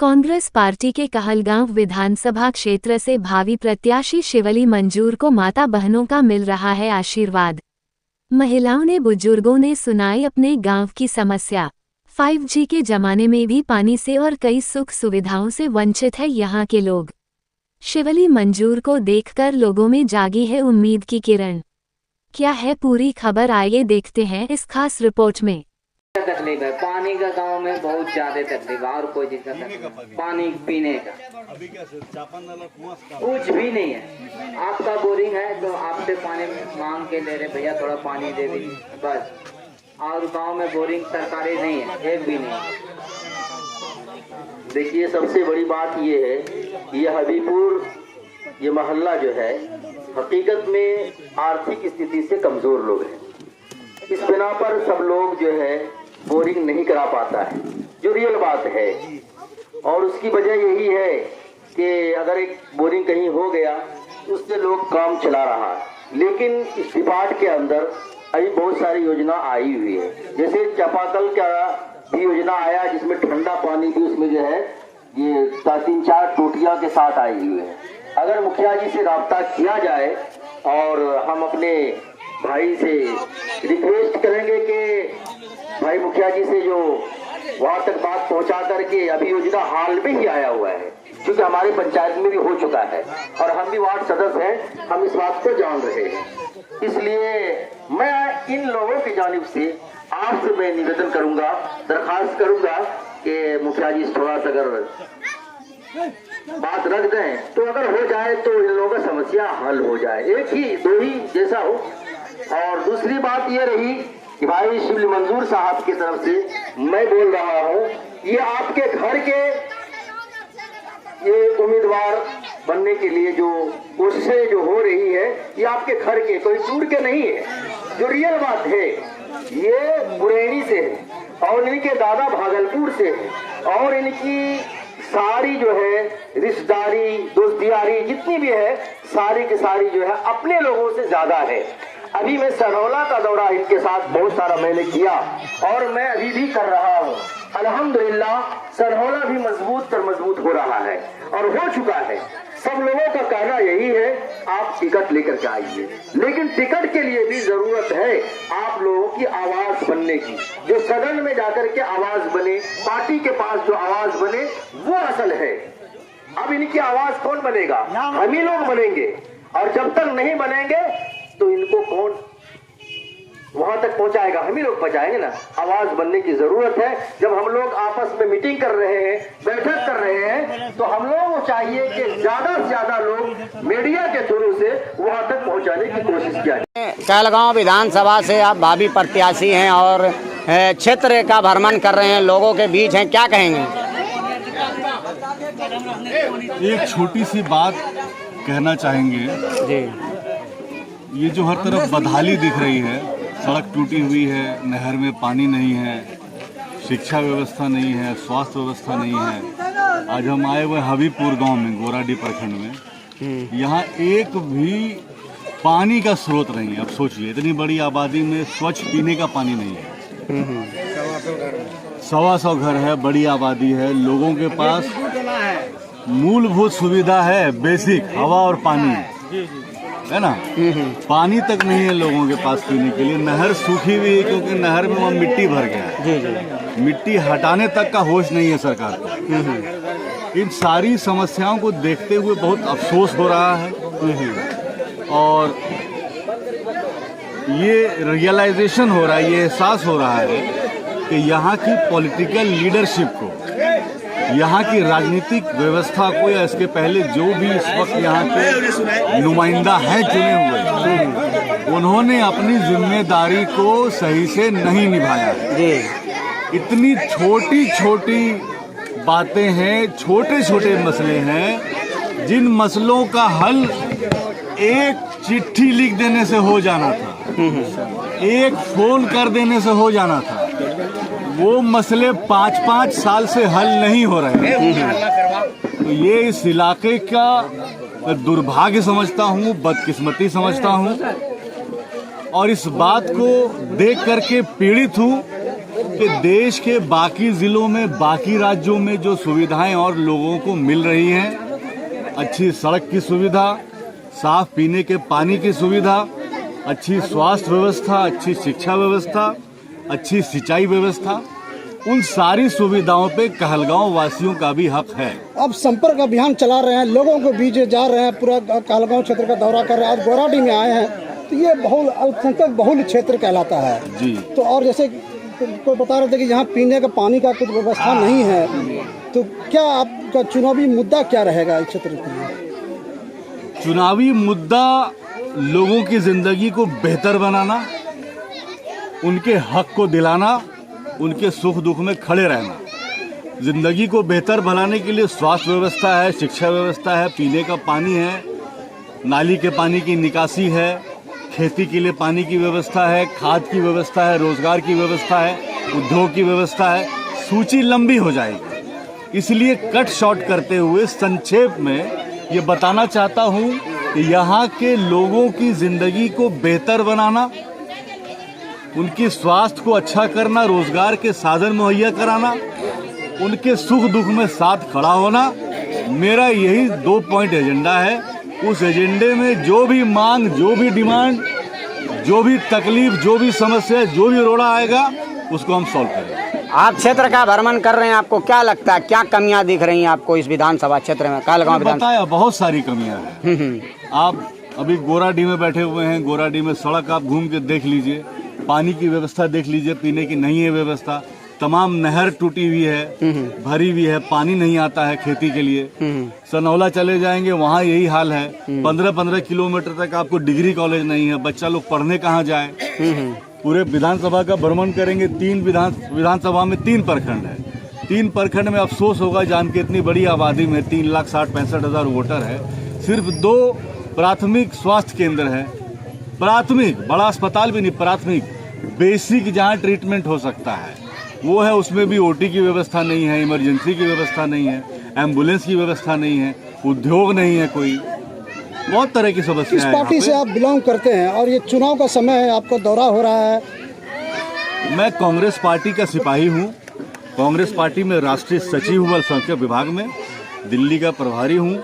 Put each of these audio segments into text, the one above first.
Congress party के कहलगांव विधानसभा क्षेत्र से भावी प्रत्याशी शिवली मंजूर को माता बहनों का मिल रहा है आशीर्वाद। महिलाओं ने बुजुर्गों ने सुनाई अपने गांव की समस्या। 5G के जमाने में भी पानी से और कई सुख सुविधाओं से वंचित है यहाँ के लोग। शिवली मंजूर को देखकर लोगों में जागी है उम्मीद की किरण। क्या है पूरी खबर, आइए देखते हैं इस खास रिपोर्ट में। तकलीफ है पानी का, गांव में बहुत ज्यादा तकलीफ है और कोई दिक्कत पानी पीने का कुछ भी नहीं है। आपका बोरिंग है तो आपसे पानी मांग के ले रहे, भैया थोड़ा पानी दे दीजिए बस। और गांव में बोरिंग सरकारी नहीं है, एक भी नहीं। देखिए सबसे बड़ी बात ये है, ये हबीपुर ये मोहल्ला जो है हकीकत में आर्थिक स्थिति से कमजोर लोग हैं। इस बिना पर सब लोग जो है बोरिंग नहीं करा पाता है, जो रियल बात है। और उसकी वजह यही है कि अगर एक बोरिंग कहीं हो गया तो उससे लोग काम चला रहा है। लेकिन इस डिपार्ट के अंदर अभी बहुत सारी योजना आई हुई है, जैसे चापाकल का भी योजना आया जिसमें ठंडा पानी भी उसमें जो है ये 3-4 टोटियां के साथ आई हुई है। अगर मुखिया जी से राब्ता किया जाए और हम अपने भाई से रिक्वेस्ट करेंगे कि भाई मुखिया जी से जो वहां तक बात पहुंचा करके, अभी योजना हाल में ही आया हुआ है क्योंकि हमारे पंचायत में भी हो चुका है और हम भी वार्ड सदस्य हैं, हम इस बात को जान रहे हैं। इसलिए मैं इन लोगों की जानिब से आपसे मैं निवेदन करूंगा, दरखास्त करूंगा कि मुखिया जी थोड़ा सा अगर बात रख दें तो अगर हो जाए तो इन लोगों का समस्या हल हो जाए, एक ही दो ही जैसा हो। और दूसरी बात ये रही कि भाई शिवली मंजूर साहब की तरफ से मैं बोल रहा हूँ, ये आपके घर के ये उम्मीदवार बनने के लिए जो कोशिशें जो हो रही है, ये आपके घर के, कोई दूर के नहीं है। जो रियल बात है ये बुरेनी से है और इनके दादा भागलपुर से है और इनकी सारी जो है रिश्तेदारी दोस्तियारी जितनी भी है सारी की सारी जो है अपने लोगों से ज्यादा है। अभी मैं सनहौला का दौरा इनके साथ बहुत सारा मैंने किया और मैं अभी भी कर रहा हूँ। अल्हम्दुलिल्लाह सनहौला भी मजबूत पर मजबूत हो रहा है और हो चुका है। सब लोगों का कहना यही है आप टिकट लेकर के आइए, लेकिन टिकट के लिए भी जरूरत है आप लोगों की आवाज बनने की। जो सदन में जाकर के आवाज बने, पार्टी के पास जो आवाज बने वो असल है। अब इनकी आवाज कौन बनेगा? हम ही लोग बनेंगे और जब तक नहीं बनेंगे तो इनको कौन वहां तक पहुंचाएगा? हम ही लोग पहुंचाएंगे ना। आवाज बनने की जरूरत है। जब हम लोग आपस में मीटिंग कर रहे हैं, बैठक कर रहे हैं, तो हम लोगों को चाहिए कि ज्यादा से ज्यादा लोग मीडिया के थ्रू से वहां तक पहुंचाने की कोशिश किया जाए। कहलगांव विधानसभा से आप भावी प्रत्याशी हैं और क्षेत्र का भ्रमण कर रहे हैं, लोगों के बीच हैं, क्या कहेंगे? एक छोटी सी बात कहना चाहेंगे जी। ये जो हर तरफ बदहाली दिख रही है, सड़क टूटी हुई है, नहर में पानी नहीं है, शिक्षा व्यवस्था नहीं है, स्वास्थ्य व्यवस्था नहीं है। आज हम आए हुए हबीपुर गांव में, गोराडी प्रखंड में, यहाँ एक भी पानी का स्रोत नहीं है। अब सोचिए इतनी बड़ी आबादी में स्वच्छ पीने का पानी नहीं है। 100 घर है, बड़ी आबादी है, लोगों के पास मूलभूत सुविधा है, बेसिक हवा और पानी है ना। पानी तक नहीं है लोगों के पास पीने के लिए। नहर सूखी हुई है क्योंकि नहर में वहाँ मिट्टी भर गया है। मिट्टी हटाने तक का होश नहीं है सरकार को। इन सारी समस्याओं को देखते हुए बहुत अफसोस हो रहा है और ये रियलाइजेशन हो रहा है, ये एहसास हो रहा है कि यहाँ की पॉलिटिकल लीडरशिप को, यहाँ की राजनीतिक व्यवस्था को, या इसके पहले जो भी इस वक्त यहाँ के नुमाइंदा हैं चुने हुए, उन्होंने अपनी जिम्मेदारी को सही से नहीं निभाया। इतनी छोटी छोटी बातें हैं, छोटे छोटे मसले हैं, जिन मसलों का हल एक चिट्ठी लिख देने से हो जाना था, एक फोन कर देने से हो जाना था। वो मसले 5-5 साल से हल नहीं हो रहे हैं। तो ये इस इलाके का दुर्भाग्य समझता हूँ, बदकिस्मती समझता हूँ और इस बात को देख करके पीड़ित हूँ कि देश के बाकी जिलों में, बाकी राज्यों में जो सुविधाएं और लोगों को मिल रही हैं, अच्छी सड़क की सुविधा, साफ पीने के पानी की सुविधा, अच्छी स्वास्थ्य व्यवस्था, अच्छी शिक्षा व्यवस्था, अच्छी सिंचाई व्यवस्था, उन सारी सुविधाओं पे कहलगांव वासियों का भी हक है। अब संपर्क अभियान चला रहे हैं, लोगों के बीच जा रहे हैं, पूरा कहलगांव क्षेत्र का दौरा कर रहे हैं। आज गोराडी में आए हैं, तो ये अल्पसंख्यक बहुल क्षेत्र कहलाता है जी। तो और जैसे कोई बता रहे थे कि यहाँ पीने का पानी का कुछ व्यवस्था नहीं है, तो क्या आपका चुनावी मुद्दा क्या रहेगा इस क्षेत्र के लिए? चुनावी मुद्दा लोगों की जिंदगी को बेहतर बनाना, उनके हक को दिलाना, उनके सुख दुख में खड़े रहना। जिंदगी को बेहतर बनाने के लिए स्वास्थ्य व्यवस्था है, शिक्षा व्यवस्था है, पीने का पानी है, नाली के पानी की निकासी है, खेती के लिए पानी की व्यवस्था है, खाद की व्यवस्था है, रोजगार की व्यवस्था है, उद्योग की व्यवस्था है। सूची लंबी हो जाएगी, इसलिए कट शॉर्ट करते हुए संक्षेप में ये बताना चाहता हूँ कि यहाँ के लोगों की जिंदगी को बेहतर बनाना, उनकी स्वास्थ्य को अच्छा करना, रोजगार के साधन मुहैया कराना, उनके सुख दुख में साथ खड़ा होना, मेरा यही 2 पॉइंट एजेंडा है। उस एजेंडे में जो भी मांग, जो भी डिमांड, जो भी तकलीफ, जो भी समस्या, जो भी रोड़ा आएगा, उसको हम सॉल्व करेंगे। आप क्षेत्र का भ्रमण कर रहे हैं, आपको क्या लगता है, क्या कमियां दिख रही हैं आपको इस विधानसभा क्षेत्र में? कहलगांव विधानसभा बताया, बहुत सारी कमियां हैं। आप अभी गोराडी में बैठे हुए हैं, गोराडी में सड़क आप घूम के देख लीजिए, पानी की व्यवस्था देख लीजिए, पीने की नहीं है व्यवस्था, तमाम नहर टूटी हुई है, भरी हुई है, पानी नहीं आता है खेती के लिए। सनौला चले जाएंगे, वहाँ यही हाल है, 15-15 किलोमीटर तक आपको डिग्री कॉलेज नहीं है, बच्चा लोग पढ़ने कहाँ जाए। पूरे विधानसभा का भ्रमण करेंगे, 3 विधानसभा में 3 प्रखंड है। 3 प्रखंड में अफसोस होगा जान के, इतनी बड़ी आबादी में 3,60,65,000 वोटर है, सिर्फ 2 प्राथमिक स्वास्थ्य केंद्र है, प्राथमिक, बड़ा अस्पताल भी नहीं, प्राथमिक बेसिक जहाँ ट्रीटमेंट हो सकता है वो है, उसमें भी ओटी की व्यवस्था नहीं है, इमरजेंसी की व्यवस्था नहीं है, एम्बुलेंस की व्यवस्था नहीं है, उद्योग नहीं है, कोई बहुत तरह की समस्या है। किस पार्टी से आप बिलोंग करते हैं और ये चुनाव का समय है, आपका दौरा हो रहा है? मैं कांग्रेस पार्टी का सिपाही हूँ, कांग्रेस पार्टी में राष्ट्रीय सचिव हूँ अल्पसंख्यक विभाग में, दिल्ली का प्रभारी हूँ,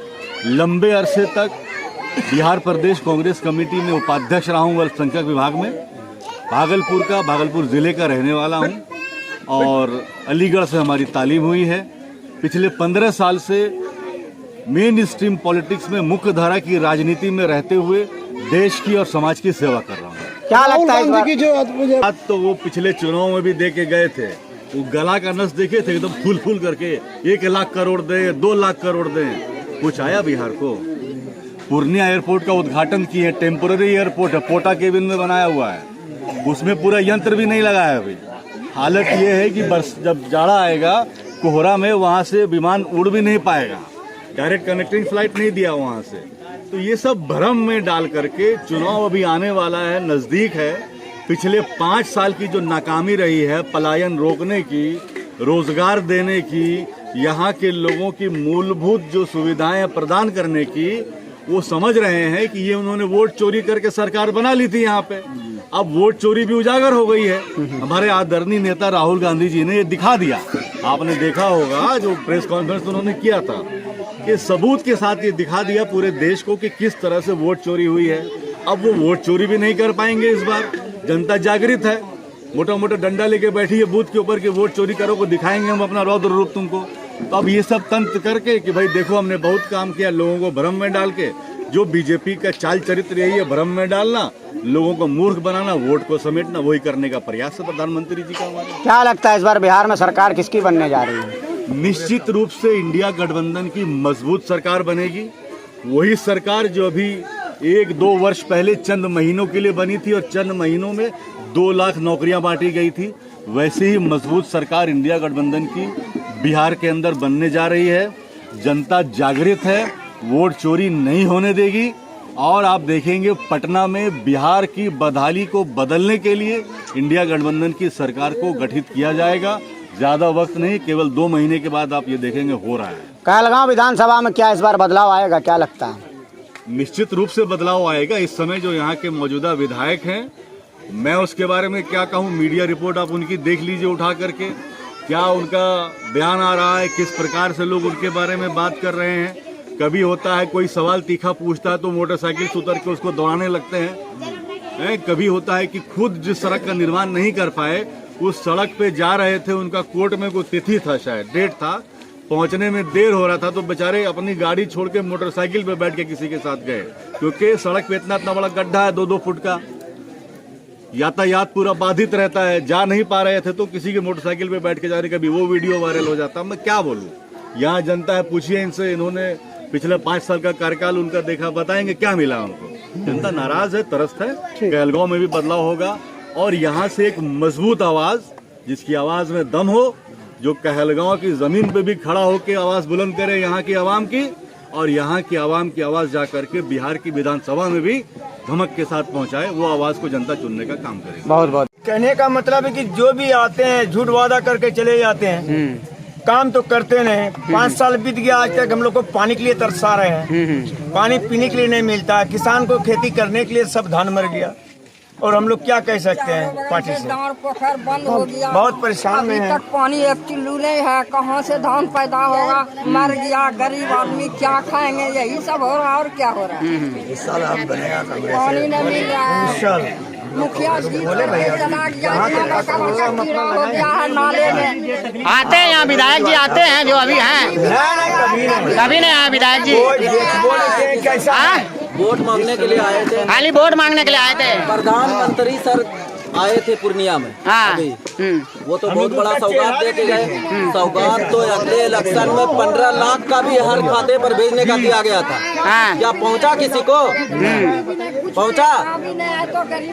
लंबे अरसे तक बिहार प्रदेश कांग्रेस कमेटी में उपाध्यक्ष रहा हूँ अल्पसंख्यक विभाग में, भागलपुर जिले का रहने वाला हूँ और अलीगढ़ से हमारी तालीम हुई है। पिछले 15 साल से मेन स्ट्रीम पॉलिटिक्स में, मुख्य धारा की राजनीति में रहते हुए देश की और समाज की सेवा कर रहा हूँ। क्या लगता है इस बार? जो बात तो वो पिछले चुनाव में भी दे के गए थे, वो गला का नस देखे थे एकदम फूल करके, 1 लाख करोड़ दे, 2 लाख करोड़ दे, कुछ आया बिहार को? पूर्णिया एयरपोर्ट का उद्घाटन किए, टेम्पोररी एयरपोर्ट है, पोटा केबिन में बनाया हुआ है, उसमें पूरा यंत्र भी नहीं लगाया अभी। हालत ये है कि जब जाड़ा आएगा कोहरा में, वहाँ से विमान उड़ भी नहीं पाएगा, डायरेक्ट कनेक्टिंग फ्लाइट नहीं दिया वहाँ से। तो ये सब भ्रम में डाल करके, चुनाव अभी आने वाला है, नजदीक है, पिछले 5 साल की जो नाकामी रही है पलायन रोकने की, रोजगार देने की, यहाँ के लोगों की मूलभूत जो सुविधाएं प्रदान करने की, वो समझ रहे हैं कि ये उन्होंने वोट चोरी करके सरकार बना ली थी यहाँ पे। अब वोट चोरी भी उजागर हो गई है। हमारे आदरणीय नेता राहुल गांधी जी ने ये दिखा दिया, आपने देखा होगा जो प्रेस कॉन्फ्रेंस उन्होंने किया था, कि सबूत के साथ ये दिखा दिया पूरे देश को कि किस तरह से वोट चोरी हुई है। अब वो वोट चोरी भी नहीं कर पाएंगे इस बार, जनता जागृत है, मोटा मोटा डंडा लेके बैठी है बूथ के ऊपर कि वोट चोरी करो, को दिखाएंगे हम अपना रौद्र रूप तुमको। तो अब ये सब तंत्र करके कि भाई देखो हमने बहुत काम किया, लोगों को भ्रम में डाल के, जो बीजेपी का चाल चरित्र यही है, भ्रम में डालना, लोगों को मूर्ख बनाना, वोट को समेटना, वही करने का प्रयास है प्रधानमंत्री जी का हमारे। क्या लगता है इस बार बिहार में सरकार किसकी बनने जा रही है? निश्चित रूप से इंडिया गठबंधन की मजबूत सरकार बनेगी, वही सरकार जो अभी 1-2 वर्ष पहले चंद महीनों के लिए बनी थी और चंद महीनों में 2 लाख नौकरियां बांटी गई थी, वैसे ही मजबूत सरकार इंडिया गठबंधन की बिहार के अंदर बनने जा रही है। जनता जागृत है, वोट चोरी नहीं होने देगी और आप देखेंगे पटना में बिहार की बदहाली को बदलने के लिए इंडिया गठबंधन की सरकार को गठित किया जाएगा। ज्यादा वक्त नहीं, केवल 2 महीने के बाद आप ये देखेंगे हो रहा है। कहलगांव विधानसभा में क्या इस बार बदलाव आएगा, क्या लगता है? निश्चित रूप से बदलाव आएगा। इस समय जो यहाँ के मौजूदा विधायक हैं मैं उसके बारे में क्या कहूँ, मीडिया रिपोर्ट आप उनकी देख लीजिए उठा करके, क्या उनका बयान आ रहा है, किस प्रकार से लोग उनके बारे में बात कर रहे हैं। कभी होता है कोई सवाल तीखा पूछता है तो मोटरसाइकिल से उतर के उसको दौड़ाने लगते हैं। कभी होता है कि खुद जिस सड़क का निर्माण नहीं कर पाए उस सड़क पे जा रहे थे, उनका कोर्ट में कोई तिथि था, शायद डेट था, पहुंचने में देर हो रहा था तो बेचारे अपनी गाड़ी छोड़ के मोटरसाइकिल पे बैठ के किसी के साथ गए, क्योंकि सड़क पे इतना बड़ा गड्ढा है 2-2 फुट का, यातायात पूरा बाधित रहता है, जा नहीं पा रहे थे तो किसी के मोटरसाइकिल पे बैठ के जा रहे, कभी वो वीडियो वायरल हो जाता। मैं क्या बोलूं, यहाँ जनता है, पूछिए इनसे, इन्होंने पिछले 5 साल का कार्यकाल उनका देखा, बताएंगे क्या मिला उनको। जनता नाराज है, त्रस्त है। कहलगांव में भी बदलाव होगा और यहाँ से एक मजबूत आवाज, जिसकी आवाज में दम हो, जो कहलगांव की जमीन पे भी खड़ा होकर आवाज बुलंद करे यहाँ की आवाम की, और यहाँ की आवाम की आवाज जा करके बिहार की विधानसभा में भी धमक के साथ पहुंचाए, वो आवाज को जनता चुनने का काम करेगी। बहुत बहुत कहने का मतलब है कि जो भी आते हैं झूठ वादा करके चले जाते हैं, काम तो करते नहीं। 5 साल बीत गया, आज तक हम लोग को पानी के लिए तरसा रहे हैं, पानी पीने के लिए नहीं मिलता। किसान को खेती करने के लिए सब धान मर गया, और हम लोग क्या कह सकते हैं पार्टी से। पोखर बंद हो गया, बहुत परेशान में अभी है। तक पानी 1 चुल्लू नहीं है, कहाँ से धान पैदा होगा, मर गया, गरीब आदमी क्या खाएंगे, यही सब हो रहा है। और क्या हो रहा है, पानी नहीं मिल रहा है। मुखिया जी चला गया, कीड़ा हो गया है नाले में। आते हैं यहाँ विधायक जी, आते हैं जो अभी हैं, कभी नहीं आए विधायक जी। वोट मांगने के लिए आए थे, खाली वोट मांगने के लिए आए थे। प्रधानमंत्री सर आए थे पूर्णिया में। हाँ। वो तो बहुत बड़ा सौगात दे के गए। सौगात तो अगले इलेक्शन में 15 लाख का भी हर खाते पर भेजने का दिया गया था। हाँ। क्या पहुंचा किसी को? पहुंचा?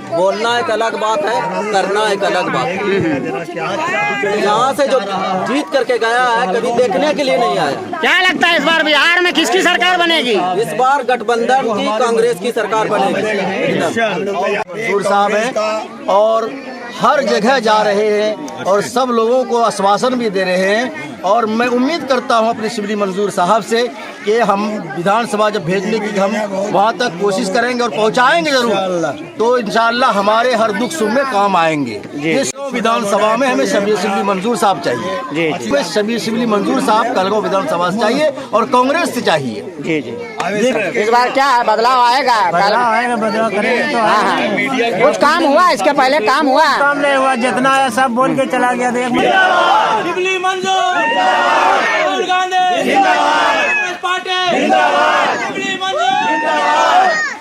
बोलना एक अलग बात है, करना एक अलग बात है। यहाँ से जो जीत करके गया है, कभी देखने के लिए नहीं आया। क्या लगता है इस बार बिहार में किसकी सरकार बनेगी? इस बार गठबंधन की, कांग्रेस की सरकार बनेगी। मंजूर साहब हैं और हर जगह जा रहे हैं और सब लोगों को आश्वासन भी दे रहे हैं, और मैं उम्मीद करता हूं अपने शिवली मंजूर साहब से कि हम विधानसभा जब भेजने की हम वहां तक कोशिश करेंगे और पहुंचाएंगे जरूर, तो इंशाअल्लाह हमारे हर दुख सुख में काम आएंगे। इस विधानसभा में हमें शबीर शिवली मंजूर साहब चाहिए, हमें शबीर शिवली मंजूर साहब कहलगांव विधानसभा से चाहिए और कांग्रेस से चाहिए। जी जी। इस बार क्या है, बदलाव आएगा? बदलाव करेंगे तो। हाँ। कुछ काम हुआ, इसके पहले काम हुआ? काम नहीं हुआ, जितना है सब बोल के चला गया। शिवली मंजूर, राहुल गांधी जिंदाबाद, कांग्रेस पार्टी जिंदाबाद, शिवली मंजूर जिंदाबाद।